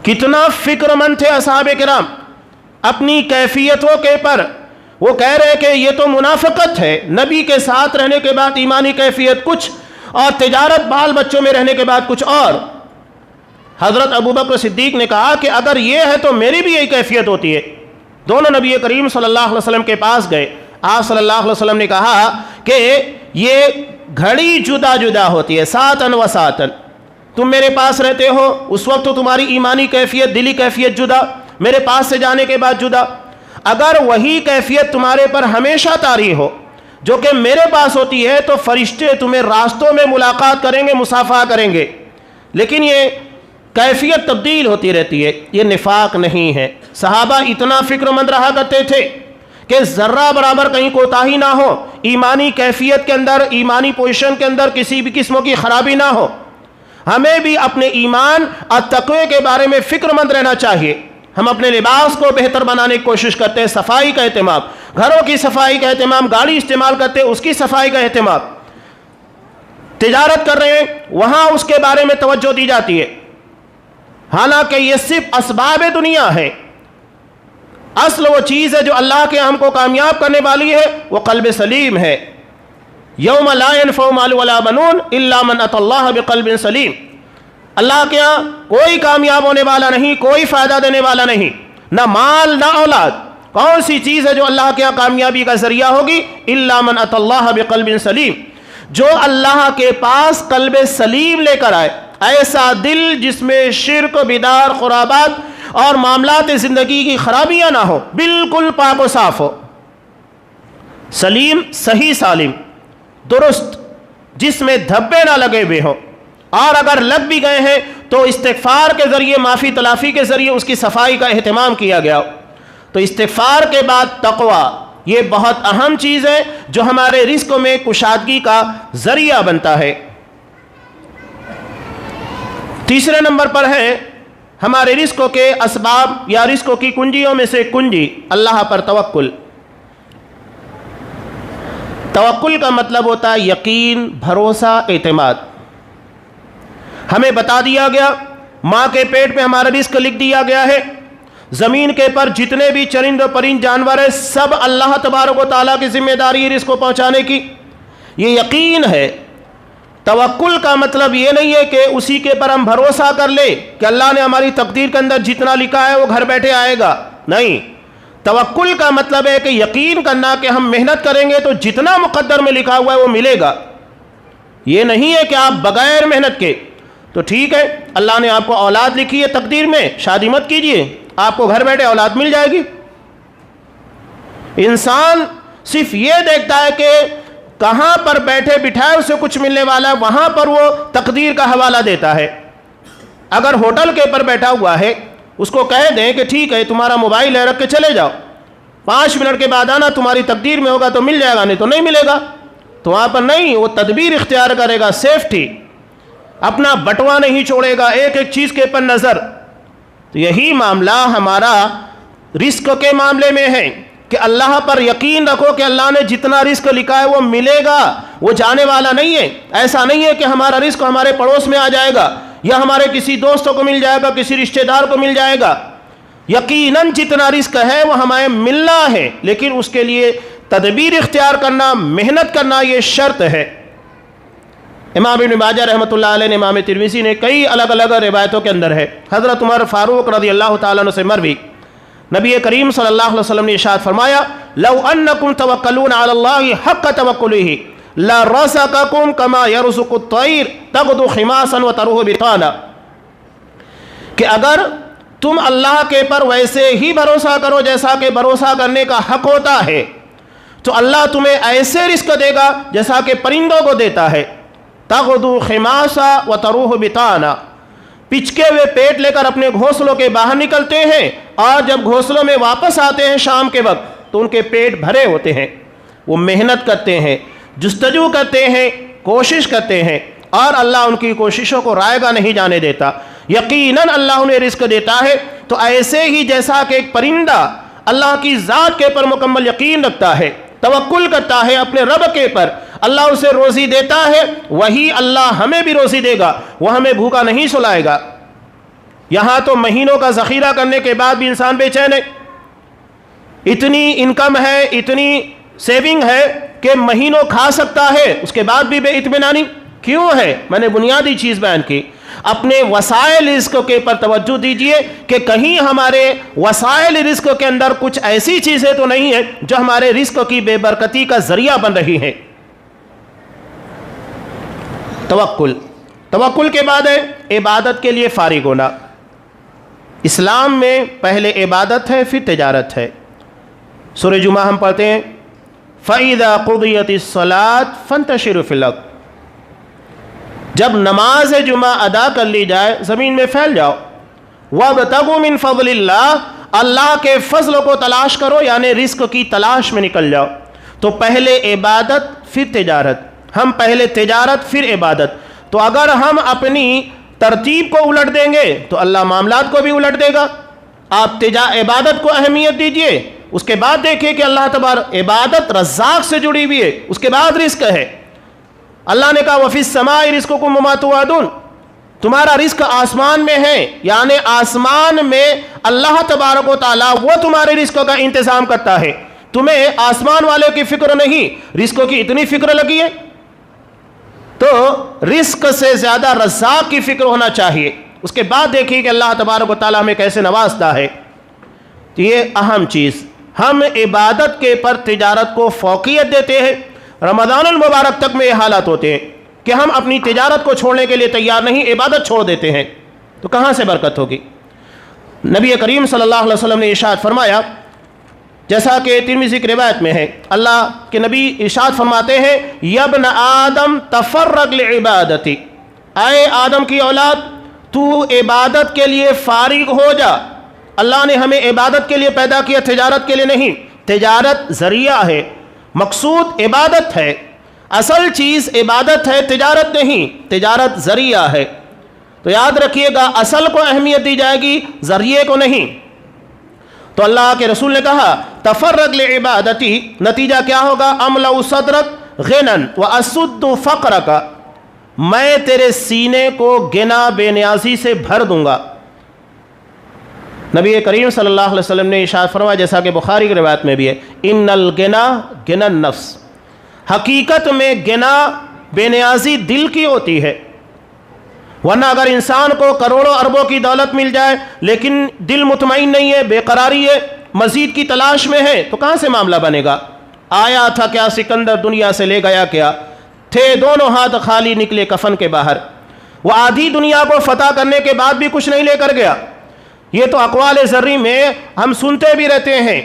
کتنا فکر مند تھے اصحاب کرام اپنی کیفیتوں کے پر۔ وہ کہہ رہے کہ یہ تو منافقت ہے، نبی کے ساتھ رہنے کے بعد ایمانی کیفیت کچھ اور تجارت بال بچوں میں رہنے کے بعد کچھ اور۔ حضرت ابو بکر صدیق نے کہا کہ اگر یہ ہے تو میری بھی یہی کیفیت ہوتی ہے۔ دونوں نبی کریم صلی اللہ علیہ وسلم کے پاس گئے، آپ صلی اللہ علیہ وسلم نے کہا کہ یہ گھڑی جدا جدا ہوتی ہے، ساتن و ساتن، تم میرے پاس رہتے ہو اس وقت تو تمہاری ایمانی کیفیت، دلی کیفیت جدا، میرے پاس سے جانے کے بعد جدا۔ اگر وہی کیفیت تمہارے پر ہمیشہ طاری ہو جو کہ میرے پاس ہوتی ہے تو فرشتے تمہیں راستوں میں ملاقات کریں گے، مصافحہ کریں گے، لیکن یہ کیفیت تبدیل ہوتی رہتی ہے، یہ نفاق نہیں ہے۔ صحابہ اتنا فکر مند رہا کرتے تھے کہ ذرہ برابر کہیں کوتاہی نہ ہو، ایمانی کیفیت کے اندر، ایمانی پوزیشن کے اندر کسی بھی قسم کی خرابی نہ ہو۔ ہمیں بھی اپنے ایمان اور تقوی کے بارے میں فکر مند رہنا چاہیے۔ ہم اپنے لباس کو بہتر بنانے کی کوشش کرتے ہیں، صفائی کا اہتمام، گھروں کی صفائی کا اہتمام، گاڑی استعمال کرتے ہیں اس کی صفائی کا اہتمام، تجارت کر رہے ہیں وہاں اس کے بارے میں توجہ دی جاتی ہے، حالانکہ یہ صرف اسباب دنیا ہے۔ اصل وہ چیز ہے جو اللہ کے ہم کو کامیاب کرنے والی ہے، وہ قلب سلیم ہے۔ یوم لا ينفع مال ولا بنون الا من اتى اللہ بقلب سلیم، اللہ کے ہاں کوئی کامیاب ہونے والا نہیں، کوئی فائدہ دینے والا نہیں، نہ مال نہ اولاد۔ کون سی چیز ہے جو اللہ کے ہاں کامیابی کا ذریعہ ہوگی؟ الا من اتى اللہ بقلب سلیم، جو اللہ کے پاس قلب سلیم لے کر آئے، ایسا دل جس میں شرک، بدعت، خرابات اور معاملات زندگی کی خرابیاں نہ ہو، بالکل پاک و صاف ہو، سلیم، صحیح سالم، درست، جس میں دھبے نہ لگے ہوئے ہوں، اور اگر لگ بھی گئے ہیں تو استغفار کے ذریعے، معافی تلافی کے ذریعے اس کی صفائی کا اہتمام کیا گیا۔ تو استغفار کے بعد تقوی، یہ بہت اہم چیز ہے جو ہمارے رزق میں کشادگی کا ذریعہ بنتا ہے۔ تیسرے نمبر پر ہے ہمارے رزق کے اسباب یا رزق کی کنجیوں میں سے کنجی، اللہ پر توکل۔ توکل کا مطلب ہوتا ہے یقین، بھروسہ، اعتماد۔ ہمیں بتا دیا گیا، ماں کے پیٹ میں ہمارا رزق لکھ دیا گیا ہے، زمین کے پر جتنے بھی چرند و پرند جانور ہیں سب اللہ تبارک و تعالیٰ کی ذمہ داری ہے رزق کو پہنچانے کی، یہ یقین ہے۔ توکل کا مطلب یہ نہیں ہے کہ اسی کے پر ہم بھروسہ کر لیں کہ اللہ نے ہماری تقدیر کے اندر جتنا لکھا ہے وہ گھر بیٹھے آئے گا، نہیں۔ توکل کا مطلب ہے کہ یقین کرنا کہ ہم محنت کریں گے تو جتنا مقدر میں لکھا ہوا ہے وہ ملے گا۔ یہ نہیں ہے کہ آپ بغیر محنت کے، تو ٹھیک ہے اللہ نے آپ کو اولاد لکھی ہے تقدیر میں، شادی مت کیجئے، آپ کو گھر بیٹھے اولاد مل جائے گی۔ انسان صرف یہ دیکھتا ہے کہ کہاں پر بیٹھے بٹھائے اسے کچھ ملنے والا ہے، وہاں پر وہ تقدیر کا حوالہ دیتا ہے۔ اگر ہوٹل کے پر بیٹھا ہوا ہے اس کو کہہ دیں کہ ٹھیک ہے تمہارا موبائل ہے رکھ کے چلے جاؤ، 5 منٹ کے بعد آنا، تمہاری تقدیر میں ہوگا تو مل جائے گا، نہیں تو نہیں ملے گا، تو وہاں پر نہیں، وہ تدبیر اختیار کرے گا، سیفٹی، اپنا بٹوا نہیں چھوڑے گا، ایک ایک چیز کے پر نظر۔ تو یہی معاملہ ہمارا رزق کے معاملے میں ہے کہ اللہ پر یقین رکھو کہ اللہ نے جتنا رزق لکھا ہے وہ ملے گا، وہ جانے والا نہیں ہے۔ ایسا نہیں ہے کہ ہمارا رزق ہمارے پڑوس میں آ جائے گا یا ہمارے کسی دوستوں کو مل جائے گا، کسی رشتہ دار کو مل جائے گا۔ یقیناً جتنا رزق ہے وہ ہمیں ملنا ہے، لیکن اس کے لیے تدبیر اختیار کرنا، محنت کرنا، یہ شرط ہے۔ امام ابن ماجہ رحمۃ اللہ علیہ نے، امام ترمذی نے کئی الگ الگ روایتوں کے اندر ہے، حضرت عمر فاروق رضی اللہ تعالیٰ عنہ سے مروی، نبی کریم صلی اللہ علیہ وسلم نے ارشاد فرمایا، لو انکم توکلون علی اللہ حق توکلہ لرزقکم کما یرزق الطیر تغدو خماسا وتروح بطانا، کہ اگر تم اللہ کے پر ویسے ہی بھروسہ کرو جیسا کہ بھروسہ کرنے کا حق ہوتا ہے تو اللہ تمہیں ایسے رزق دے گا جیسا کہ پرندوں کو دیتا ہے، تغدو خماسا وتروح بطانا، پچکے ہوئے پیٹ لے کر اپنے گھونسلوں کے باہر نکلتے ہیں اور جب گھونسلوں میں واپس آتے ہیں شام کے وقت تو ان کے پیٹ بھرے ہوتے ہیں، وہ محنت کرتے ہیں، جستجو کرتے ہیں، کوشش کرتے ہیں، اور اللہ ان کی کوششوں کو رائے گا نہیں جانے دیتا۔ یقیناً اللہ انہیں رزق دیتا ہے، تو ایسے ہی جیسا کہ ایک پرندہ اللہ کی ذات کے پر مکمل یقین رکھتا ہے، توکل کرتا ہے اپنے رب کے پر، اللہ اسے روزی دیتا ہے، وہی اللہ ہمیں بھی روزی دے گا، وہ ہمیں بھوکا نہیں سلائے گا۔ یہاں تو مہینوں کا ذخیرہ کرنے کے بعد بھی انسان بے چین ہے، اتنی انکم ہے، اتنی سیونگ ہے کہ مہینوں کھا سکتا ہے، اس کے بعد بھی بے اطمینانی کیوں ہے؟ میں نے بنیادی چیز بیان کی، اپنے وسائل رزق کے پر توجہ دیجئے کہ کہیں ہمارے وسائل رزق کے اندر کچھ ایسی چیزیں تو نہیں ہیں جو ہمارے رزق کی بے برکتی کا ذریعہ بن رہی ہیں۔ توکل کے بعد ہے عبادت کے لیے فارغ ہونا۔ اسلام میں پہلے عبادت ہے، پھر تجارت ہے۔ سورہ جمعہ ہم پڑھتے ہیں فَإِذَا قُضِيَتِ الصَّلَاةُ فَانْتَشِرُوا فِي الْأَرْضِ، جب نماز جمعہ ادا کر لی جائے زمین میں پھیل جاؤ۔ وَابْتَغُوا مِنْ فَضْلِ اللَّهِ، اللہ کے فضل کو تلاش کرو، یعنی رزق کی تلاش میں نکل جاؤ۔ تو پہلے عبادت پھر تجارت، ہم پہلے تجارت پھر عبادت۔ تو اگر ہم اپنی ترتیب کو الٹ دیں گے تو اللہ معاملات کو بھی الٹ دے گا۔ آپ عبادت کو اہمیت دیجئے، اس کے بعد دیکھیں کہ اللہ تبارک، عبادت رزاق سے جڑی ہوئی ہے، اس کے بعد رزق ہے۔ اللہ نے کہا وَفِي السَّمَاءِ رِزْقُكُمْ وَمَا تُوعَدُونَ، تمہارا رزق آسمان میں ہے، یعنی آسمان میں اللہ تبارک و تعالیٰ وہ تمہارے رزق کا انتظام کرتا ہے۔ تمہیں آسمان والے کی فکر نہیں، رزق کی اتنی فکر لگی ہے، تو رزق سے زیادہ رزاق کی فکر ہونا چاہیے۔ اس کے بعد دیکھیے کہ اللہ تبارک و تعالیٰ ہمیں کیسے نوازتا ہے۔ تو یہ اہم چیز، ہم عبادت کے پر تجارت کو فوقیت دیتے ہیں۔ رمضان المبارک تک میں یہ حالات ہوتے ہیں کہ ہم اپنی تجارت کو چھوڑنے کے لیے تیار نہیں، عبادت چھوڑ دیتے ہیں، تو کہاں سے برکت ہوگی؟ نبی کریم صلی اللہ علیہ وسلم نے ارشاد فرمایا، جیسا کہ ترمذی کی روایت میں ہے، اللہ کے نبی ارشاد فرماتے ہیں یا ابن آدم تفرغ لعبادتی، اے آدم کی اولاد تو عبادت کے لیے فارغ ہو جا۔ اللہ نے ہمیں عبادت کے لیے پیدا کیا، تجارت کے لیے نہیں۔ تجارت ذریعہ ہے، مقصود عبادت ہے، اصل چیز عبادت ہے، تجارت نہیں، تجارت ذریعہ ہے۔ تو یاد رکھیے گا، اصل کو اہمیت دی جائے گی، ذریعے کو نہیں۔ تو اللہ کے رسول نے کہا تفرغ لعبادتی، نتیجہ کیا ہوگا؟ املأ صدرک غنا واسد فقرک، میں تیرے سینے کو گنا بے نیازی سے بھر دوں گا۔ نبی کریم صلی اللہ علیہ وسلم نے ارشاد فرمایا، جیسا کہ بخاری کی روایت میں بھی ہے، ان الغنا غنا النفس، حقیقت میں گنا بے نیازی دل کی ہوتی ہے۔ ورنہ اگر انسان کو کروڑوں اربوں کی دولت مل جائے لیکن دل مطمئن نہیں ہے، بے قراری ہے، مزید کی تلاش میں ہے، تو کہاں سے معاملہ بنے گا؟ آیا تھا کیا سکندر دنیا سے لے گیا کیا؟ تھے دونوں ہاتھ خالی نکلے کفن کے باہر۔ وہ آدھی دنیا کو فتح کرنے کے بعد بھی کچھ نہیں لے کر گیا۔ یہ تو اقوال زرعی میں ہم سنتے بھی رہتے ہیں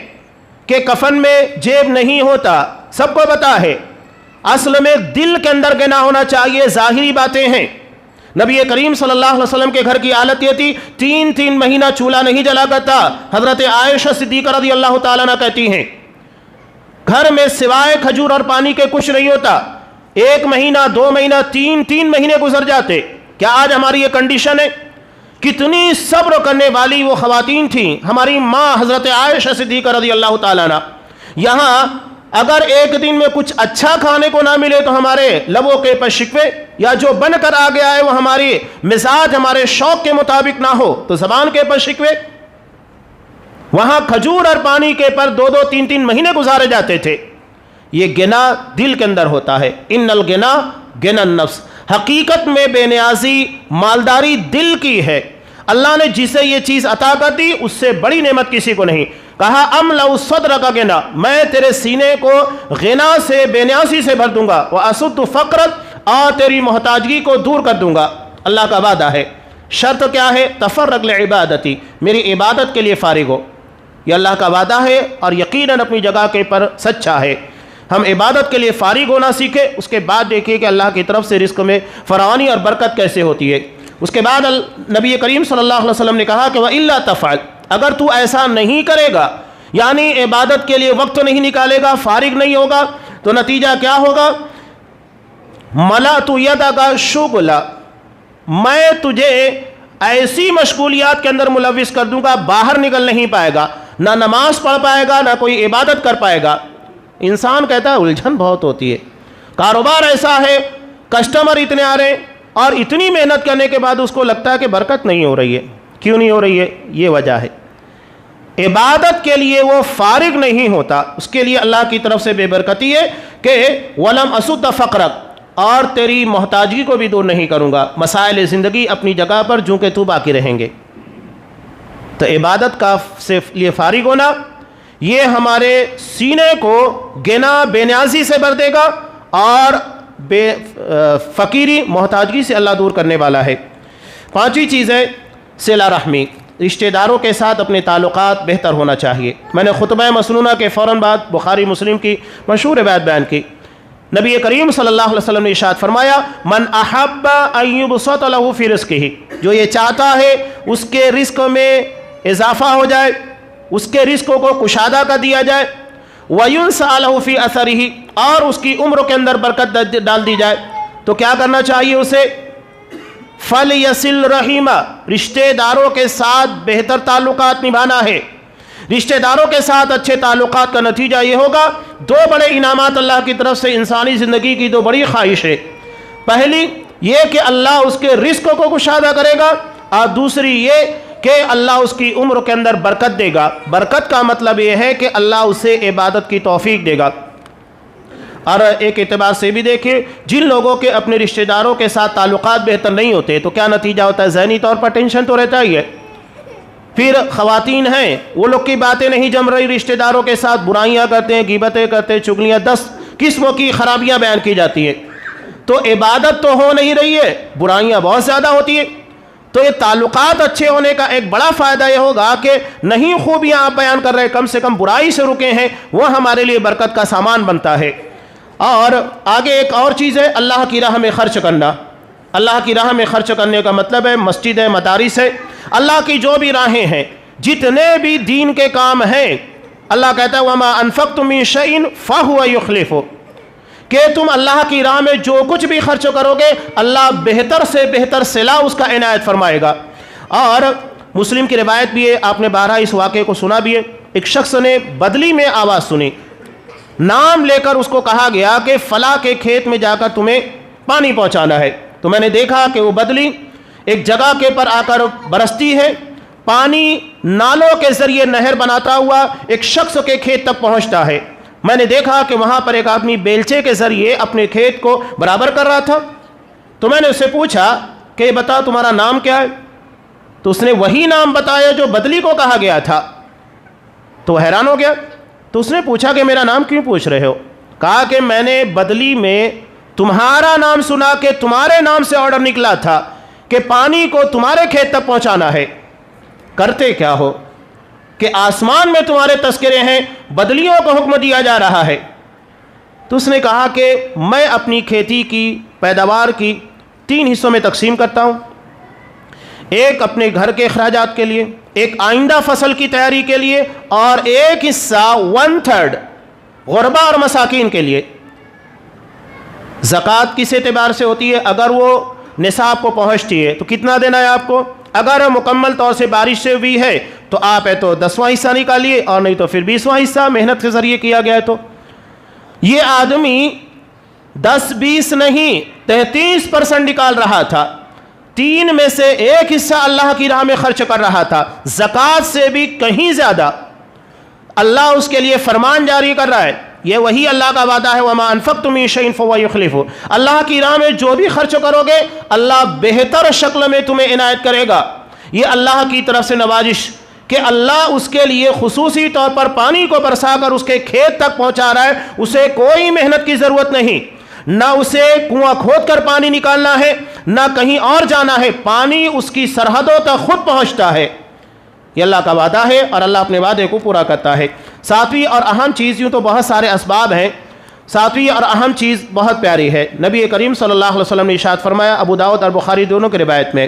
کہ کفن میں جیب نہیں ہوتا، سب کو پتا ہے۔ اصل میں دل کے اندر گنا ہونا چاہیے، ظاہری باتیں ہیں۔ نبی کریم صلی اللہ علیہ وسلم کے گھر کی حالت یہ تھی، 3 مہینہ چولہا نہیں جلا کرتا۔ حضرت عائشہ صدیقہ رضی اللہ تعالیٰ عنہ کہتی ہیں گھر میں سوائے کھجور اور پانی کے کچھ نہیں ہوتا۔ 1 مہینہ 2 مہینہ 3 مہینے گزر جاتے۔ کیا آج ہماری یہ کنڈیشن ہے؟ کتنی صبر کرنے والی وہ خواتین تھیں، ہماری ماں حضرت عائشہ صدیقہ رضی اللہ تعالیٰ عنہ۔ یہاں اگر ایک دن میں کچھ اچھا کھانے کو نہ ملے تو ہمارے لبوں کے پر شکوے، یا جو بن کر آ گیا ہے وہ ہماری مزاج ہمارے شوق کے مطابق نہ ہو تو زبان کے پر شکوے۔ وہاں کھجور اور پانی کے پر 2 3 مہینے گزارے جاتے تھے۔ یہ گنا دل کے اندر ہوتا ہے۔ ان الغنا غنا النفس، حقیقت میں بے نیازی مالداری دل کی ہے۔ اللہ نے جسے یہ چیز عطا کر دی اس سے بڑی نعمت کسی کو نہیں۔ کہا املأ صدرک غنا، میں تیرے سینے کو غنا سے بے نیازی سے بھر دوں گا، واسد فقرک، اور تیری محتاجگی کو دور کر دوں گا۔ اللہ کا وعدہ ہے۔ شرط کیا ہے؟ تفرغ لعبادتی، میری عبادت کے لیے فارغ ہو۔ یہ اللہ کا وعدہ ہے اور یقیناً اپنی جگہ کے پر سچا ہے۔ ہم عبادت کے لیے فارغ ہونا سیکھیں، اس کے بعد دیکھیے کہ اللہ کی طرف سے رزق میں فراوانی اور برکت کیسے ہوتی ہے۔ اس کے بعد نبی کریم صلی اللہ علیہ وسلم نے کہا کہ وَإِلَّا تَفْعَلْ، اگر تو ایسا نہیں کرے گا، یعنی عبادت کے لیے وقت نہیں نکالے گا، فارغ نہیں ہوگا، تو نتیجہ کیا ہوگا؟ مَلَأْتُ يَدَكَ شُغْلًا، میں تجھے ایسی مشغولیات کے اندر ملوث کر دوں گا، باہر نکل نہیں پائے گا، نہ نماز پڑھ پائے گا، نہ کوئی عبادت کر پائے گا۔ انسان کہتا ہے الجھن بہت ہوتی ہے، کاروبار ایسا ہے، کسٹمر اتنے آ رہے ہیں، اور اتنی محنت کرنے کے بعد اس کو لگتا ہے کہ برکت نہیں ہو رہی ہے۔ کیوں نہیں ہو رہی ہے؟ یہ وجہ ہے، عبادت کے لیے وہ فارغ نہیں ہوتا۔ اس کے لیے اللہ کی طرف سے بے برکتی ہے کہ وَلَمْ أَسُدَّ فَقْرَكَ، اور تیری محتاجی کو بھی دور نہیں کروں گا، مسائل زندگی اپنی جگہ پر جو کہ تو باقی رہیں گے۔ تو عبادت کا سے لیے فارغ ہونا یہ ہمارے سینے کو گنا بے نیازی سے بھر دے گا اور فقیری محتاجگی سے اللہ دور کرنے والا ہے۔ پانچویں چیز ہے صلہ رحمی، رشتہ داروں کے ساتھ اپنے تعلقات بہتر ہونا چاہیے۔ میں نے خطبہ مسنونہ کے فوراً بعد بخاری مسلم کی مشہور روایت بیان کی، نبی کریم صلی اللہ علیہ وسلم نے ارشاد فرمایا من احب ان یبسط له فی رزقہ، جو یہ چاہتا ہے اس کے رزق میں اضافہ ہو جائے، اس کے رزق کو کشادہ کر دیا جائے، وَيُنْسَأَ لَهُ فِي أَثَرِهِ، اور اس کی عمر کے اندر برکت ڈال دی جائے، تو کیا کرنا چاہیے اسے؟ فَلْيَصِلْ رَحِمَ، رشتہ داروں کے ساتھ بہتر تعلقات نبھانا ہے۔ رشتہ داروں کے ساتھ اچھے تعلقات کا نتیجہ یہ ہوگا، دو بڑے انعامات اللہ کی طرف سے انسانی زندگی کی دو بڑی خواہش ہے۔ پہلی یہ کہ اللہ اس کے رزق کو کشادہ کرے گا، اور دوسری یہ کہ اللہ اس کی عمر کے اندر برکت دے گا۔ برکت کا مطلب یہ ہے کہ اللہ اسے عبادت کی توفیق دے گا۔ اور ایک اعتبار سے بھی دیکھیں، جن لوگوں کے اپنے رشتہ داروں کے ساتھ تعلقات بہتر نہیں ہوتے تو کیا نتیجہ ہوتا ہے؟ ذہنی طور پر ٹینشن تو رہتا ہی ہے۔ پھر خواتین ہیں، وہ لوگ کی باتیں نہیں جم رہی، رشتہ داروں کے ساتھ برائیاں کرتے ہیں، غیبتیں کرتے ہیں، چغلیاں، 10 قسموں کی خرابیاں بیان کی جاتی ہیں، تو عبادت تو ہو نہیں رہی ہے، برائیاں بہت زیادہ ہوتی ہیں۔ تو یہ تعلقات اچھے ہونے کا ایک بڑا فائدہ یہ ہوگا کہ نہیں خوبیاں آپ بیان کر رہے، کم سے کم برائی سے رکے ہیں، وہ ہمارے لیے برکت کا سامان بنتا ہے۔ اور آگے ایک اور چیز ہے اللہ کی راہ میں خرچ کرنا۔ اللہ کی راہ میں خرچ کرنے کا مطلب ہے مسجد ہے، مدارس ہے، اللہ کی جو بھی راہیں ہیں، جتنے بھی دین کے کام ہیں، اللہ کہتا ہے وَمَا أَنفَقْتُم مِّن شَيْءٍ فَهُوَ يُخْلِفُهُ، کہ تم اللہ کی راہ میں جو کچھ بھی خرچ کرو گے اللہ بہتر سے بہتر صلہ اس کا عنایت فرمائے گا۔ اور مسلم کی روایت بھی ہے، آپ نے بارہا اس واقعے کو سنا بھی ہے، ایک شخص نے بدلی میں آواز سنی، نام لے کر اس کو کہا گیا کہ فلاں کے کھیت میں جا کر تمہیں پانی پہنچانا ہے۔ تو میں نے دیکھا کہ وہ بدلی ایک جگہ کے پر آ کر برستی ہے، پانی نالوں کے ذریعے نہر بناتا ہوا ایک شخص کے کھیت تک پہنچتا ہے۔ میں نے دیکھا کہ وہاں پر ایک آدمی بیلچے کے ذریعے اپنے کھیت کو برابر کر رہا تھا۔ تو میں نے اس سے پوچھا کہ بتا تمہارا نام کیا ہے؟ تو اس نے وہی نام بتایا جو بدلی کو کہا گیا تھا۔ تو حیران ہو گیا، تو اس نے پوچھا کہ میرا نام کیوں پوچھ رہے ہو؟ کہا کہ میں نے بدلی میں تمہارا نام سنا کہ تمہارے نام سے آرڈر نکلا تھا کہ پانی کو تمہارے کھیت تک پہنچانا ہے، کرتے کیا ہو کہ آسمان میں تمہارے تذکرے ہیں، بدلیوں کو حکم دیا جا رہا ہے۔ تو اس نے کہا کہ میں اپنی کھیتی کی پیداوار کی 3 حصوں میں تقسیم کرتا ہوں، ایک اپنے گھر کے اخراجات کے لیے، ایک آئندہ فصل کی تیاری کے لیے، اور ایک حصہ 1/3 غربا اور مساکین کے لیے۔ زکوٰۃ کس اعتبار سے ہوتی ہے؟ اگر وہ نصاب کو پہنچتی ہے تو کتنا دینا ہے آپ کو؟ اگر مکمل طور سے بارش سے ہوئی ہے تو آپ ہے تو 10واں حصہ نکالیے، اور نہیں تو پھر 20واں حصہ محنت کے ذریعے کیا گیا ہے۔ تو یہ آدمی 10-20 نہیں 33% نکال رہا تھا، 3 میں سے 1 حصہ اللہ کی راہ میں خرچ کر رہا تھا، زکوٰۃ سے بھی کہیں زیادہ۔ اللہ اس کے لیے فرمان جاری کر رہا ہے، یہ وہی اللہ کا وعدہ ہے وَمَا أَنفَقْتُم مِّن شَيْءٍ فَهُوَ يُخْلِفُهُ، اللہ کی راہ میں جو بھی خرچ کرو گے اللہ بہتر شکل میں تمہیں عنایت کرے گا۔ یہ اللہ کی طرف سے نوازش کہ اللہ اس کے لیے خصوصی طور پر پانی کو برسا کر اس کے کھیت تک پہنچا رہا ہے، اسے کوئی محنت کی ضرورت نہیں، نہ اسے کنواں کھود کر پانی نکالنا ہے، نہ کہیں اور جانا ہے، پانی اس کی سرحدوں تک خود پہنچتا ہے۔ یہ اللہ کا وعدہ ہے اور اللہ اپنے وعدے کو پورا کرتا ہے۔ 7ویں اور اہم چیز، یوں تو بہت سارے اسباب ہیں، 7ویں اور اہم چیز بہت پیاری ہے۔ نبی کریم صلی اللہ علیہ وسلم نے ارشاد فرمایا، ابو داؤد اور بخاری دونوں کی روایت میں،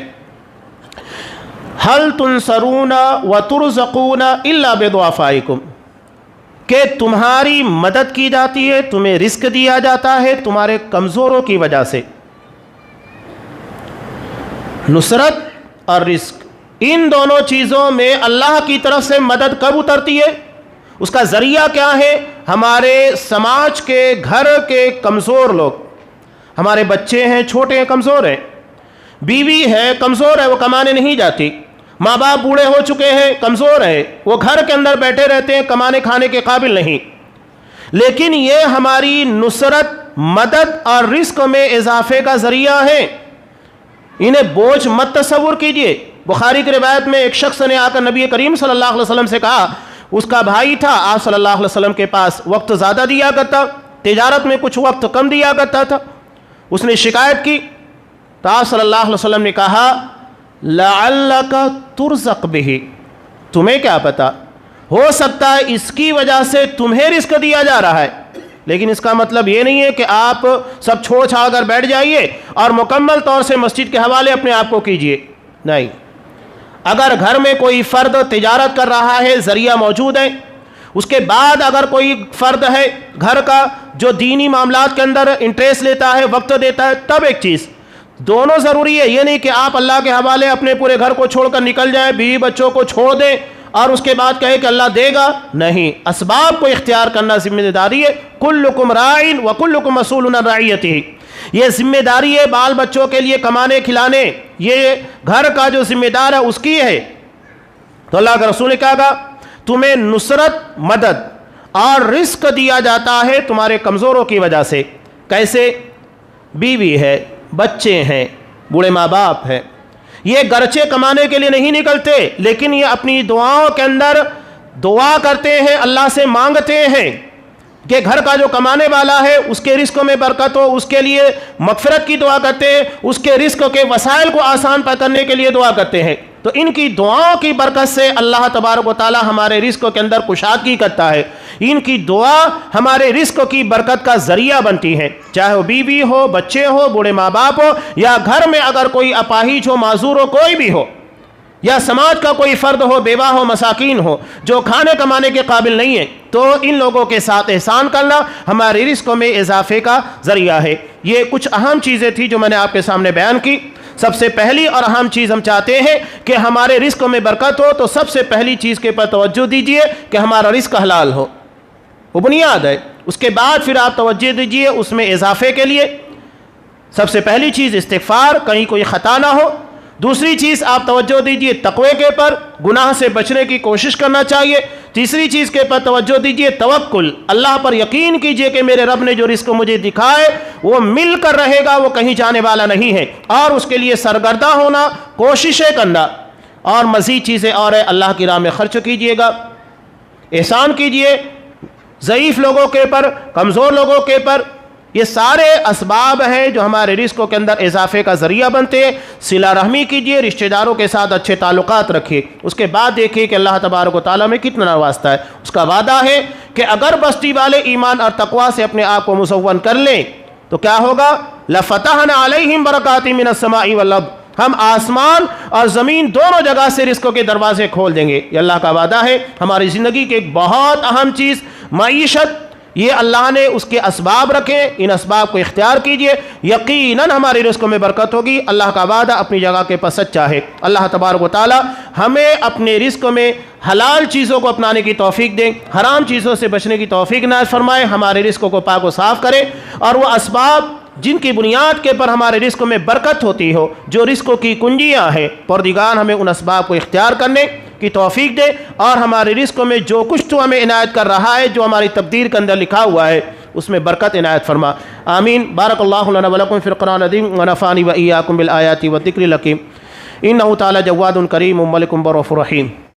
ہل تنصرون وترزقون الا بضعفائکم، کہ تمہاری مدد کی جاتی ہے، تمہیں رزق دیا جاتا ہے تمہارے کمزوروں کی وجہ سے۔ نصرت اور رزق، ان دونوں چیزوں میں اللہ کی طرف سے مدد کب اترتی ہے؟ اس کا ذریعہ کیا ہے؟ ہمارے سماج کے گھر کے کمزور لوگ، ہمارے بچے ہیں چھوٹے ہیں کمزور ہیں، بیوی ہے کمزور ہے وہ کمانے نہیں جاتی، ماں باپ بوڑھے ہو چکے ہیں کمزور ہیں، وہ گھر کے اندر بیٹھے رہتے ہیں، کمانے کھانے کے قابل نہیں۔ لیکن یہ ہماری نصرت مدد اور رزق میں اضافے کا ذریعہ ہیں، انہیں بوجھ مت تصور کیجئے۔ بخاری کی روایت میں ایک شخص نے آ کر نبی کریم صلی اللہ علیہ وسلم سے کہا، اس کا بھائی تھا، آپ صلی اللہ علیہ وسلم کے پاس وقت زیادہ دیا کرتا، تجارت میں کچھ وقت کم دیا کرتا تھا۔ اس نے شکایت کی تو آپ صلی اللہ علیہ وسلم نے کہا، لعلک ترزق بہ، تمہیں کیا پتا، ہو سکتا ہے اس کی وجہ سے تمہیں رزق دیا جا رہا ہے، لیکن اس کا مطلب یہ نہیں ہے کہ آپ سب چھوڑ چھاڑ کر بیٹھ جائیے اور مکمل طور سے مسجد کے حوالے اپنے آپ کو کیجیے، نہیں۔ اگر گھر میں کوئی فرد تجارت کر رہا ہے، ذریعہ موجود ہے، اس کے بعد اگر کوئی فرد ہے گھر کا جو دینی معاملات کے اندر انٹریسٹ لیتا ہے، وقت دیتا ہے، تب ایک چیز، دونوں ضروری ہے۔ یہ نہیں کہ آپ اللہ کے حوالے اپنے پورے گھر کو چھوڑ کر نکل جائیں، بیوی بچوں کو چھوڑ دیں اور اس کے بعد کہے کہ اللہ دے گا، نہیں۔ اسباب کو اختیار کرنا ذمہ داری ہے۔ کلکم راعٍ وکلکم مسئول عن رعیتہ، یہ ذمہ داری ہے بال بچوں کے لیے کمانے کھلانے، یہ گھر کا جو ذمہ دار ہے اس کی ہے۔ تو اللہ کا رسول نے کہا، تمہیں نصرت، مدد اور رزق دیا جاتا ہے تمہارے کمزوروں کی وجہ سے۔ کیسے؟ بیوی ہے، بچے ہیں، بوڑھے ماں باپ ہیں، یہ گرچہ کمانے کے لیے نہیں نکلتے لیکن یہ اپنی دعاؤں کے اندر دعا کرتے ہیں، اللہ سے مانگتے ہیں کہ گھر کا جو کمانے والا ہے اس کے رزق میں برکت ہو، اس کے لیے مغفرت کی دعا کرتے ہیں، اس کے رزق کے وسائل کو آسان کرنے کے لیے دعا کرتے ہیں۔ تو ان کی دعاؤں کی برکت سے اللہ تبارک و تعالی ہمارے رزق کے اندر کشادگی کرتا ہے۔ ان کی دعا ہمارے رزق کی برکت کا ذریعہ بنتی ہے، چاہے وہ بیوی ہو، بچے ہو، بوڑھے ماں باپ ہو، یا گھر میں اگر کوئی اپاہج ہو، معذور ہو، کوئی بھی ہو، یا سماج کا کوئی فرد ہو، بیوہ ہو، مساکین ہو جو کھانے کمانے کے قابل نہیں ہے، تو ان لوگوں کے ساتھ احسان کرنا ہمارے رزق میں اضافے کا ذریعہ ہے۔ یہ کچھ اہم چیزیں تھیں جو میں نے آپ کے سامنے بیان کی۔ سب سے پہلی اور اہم چیز ہم چاہتے ہیں کہ ہمارے رزق میں برکت ہو، تو سب سے پہلی چیز کے پر توجہ دیجئے کہ ہمارا رزق حلال ہو، وہ بنیاد ہے۔ اس کے بعد پھر آپ توجہ دیجئے اس میں اضافے کے لیے۔ سب سے پہلی چیز استغفار، کہیں کوئی خطا نہ ہو۔ دوسری چیز آپ توجہ دیجئے تقوی کے پر، گناہ سے بچنے کی کوشش کرنا چاہیے۔ تیسری چیز کے پر توجہ دیجئے توکل، اللہ پر یقین کیجئے کہ میرے رب نے جو رزق مجھے دکھائے وہ مل کر رہے گا، وہ کہیں جانے والا نہیں ہے، اور اس کے لیے سرگردہ ہونا، کوششیں کرنا۔ اور مزید چیزیں اور ہے، اللہ کی راہ میں خرچ کیجئے گا، احسان کیجئے ضعیف لوگوں کے پر، کمزور لوگوں کے پر۔ یہ سارے اسباب ہیں جو ہمارے رزق کے اندر اضافے کا ذریعہ بنتے ہیں۔ صلہ رحمی کیجئے، رشتہ داروں کے ساتھ اچھے تعلقات رکھیے۔ اس کے بعد دیکھیے کہ اللہ تبارک و تعالیٰ میں کتنا نوازتا ہے۔ اس کا وعدہ ہے کہ اگر بستی والے ایمان اور تقوی سے اپنے آپ کو مزون کر لیں تو کیا ہوگا؟ لَفَتَحْنَا عَلَيْهِمْ بَرَكَاتٍ مِّنَ السَّمَاءِ وَالْأَرْضِ، ہم آسمان اور زمین دونوں جگہ سے رزق کے دروازے کھول دیں گے۔ یہ اللہ کا وعدہ ہے۔ ہماری زندگی کی ایک بہت اہم چیز معیشت، یہ اللہ نے اس کے اسباب رکھے، ان اسباب کو اختیار کیجئے، یقیناً ہمارے رزق میں برکت ہوگی۔ اللہ کا وعدہ اپنی جگہ کے پر سچا ہے۔ اللہ تبارک و تعالی ہمیں اپنے رزق میں حلال چیزوں کو اپنانے کی توفیق دیں، حرام چیزوں سے بچنے کی توفیق عنایت فرمائے، ہمارے رزق کو پاک و صاف کرے، اور وہ اسباب جن کی بنیاد کے پر ہمارے رزق میں برکت ہوتی ہو، جو رزق کی کنجیاں ہیں، پروردگار ہمیں ان اسباب کو اختیار کرنے کی توفیق دے، اور ہمارے رزق میں جو کچھ تو ہمیں عنایت کر رہا ہے، جو ہماری تقدیر کے اندر لکھا ہوا ہے، اس میں برکت عنایت فرما۔ آمین۔ بارک اللہ لنا ولکم فی القرآن العظیم ونفعنی وإیاکم بالآیات والذکر الحکیم۔ انہ تعالی جواد کریم ملک رؤوف رحیم۔